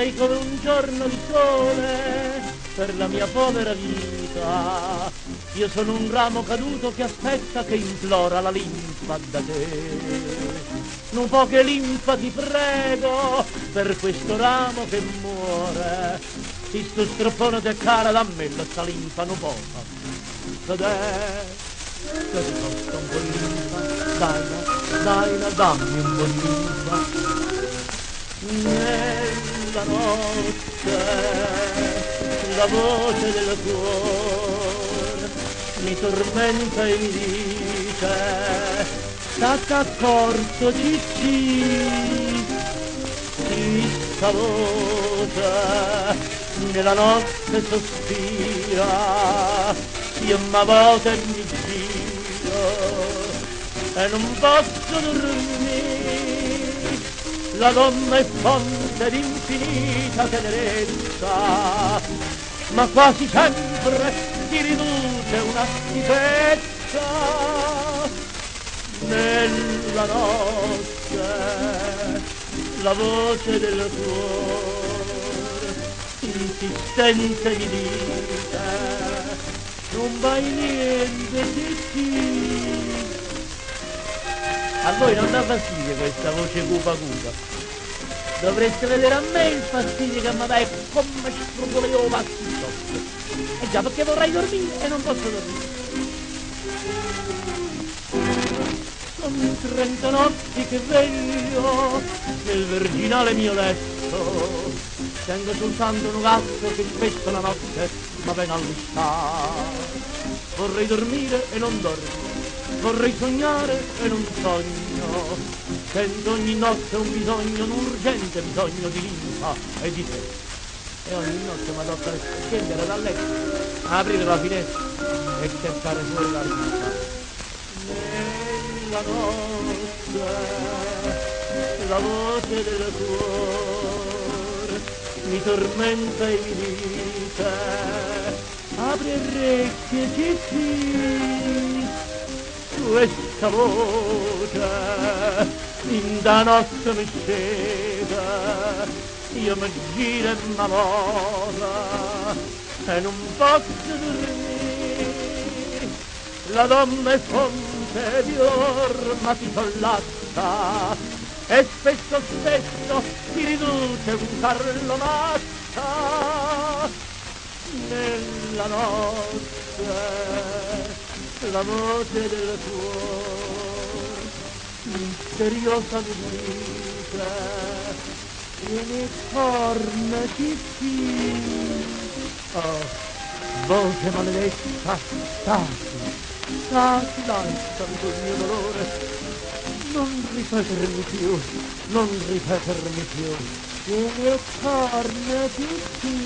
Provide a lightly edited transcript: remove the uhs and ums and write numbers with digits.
sei come un giorno di sole per la mia povera vita. Io sono un ramo caduto che aspetta, che implora la linfa da te. Un po' che linfa ti prego per questo ramo che muore. Si sto stroppone te cara, dammela sta linfa un po'. Da te. Che ti costa un po' di linfa, dai, dammi un po' di linfa. Nella notte la voce del cuore mi tormenta e mi dice: stacca accorto Cicci. Questa voce nella notte sospira, io m'avvoto e mi giro e non posso dormire. La donna è fonte d'infinita tenerezza, ma quasi sempre si riduce una schifezza. Nella notte la voce del cuore insistente mi dice: non vai niente, sì. A voi non dà fastidio questa voce cupa cupa? Dovreste vedere a me il fastidio che mi dai come scrupolo pasticcio. E già, perché vorrei dormire e non posso dormire. Sono 30 notti che veglio nel virginale mio letto. Tengo soltanto un gatto che spesso la notte mi viene a lustare. Vorrei dormire e non dormo. Vorrei sognare e non sogno, sento ogni notte un bisogno, un urgente bisogno di linfa e di te. E ogni notte mi tocca scendere dal letto, aprire la finestra e cercare fuori la linfa. Nella notte la voce del cuore mi tormenta e mi dice: apri orecchie, Cicci. Questa voce in da notte mi scega, io mi giro e m'amora e non posso dormire. La donna è fonte di orma si sollazza e spesso si riduce un carlo mazza. Nella notte la voce del cuore misteriosa mi dice: vieni corna Cicci. Oh, voce maledetta, stati, tanto il mio dolore, non ripetermi più, non ripetermi più. Vieni corna Cicci.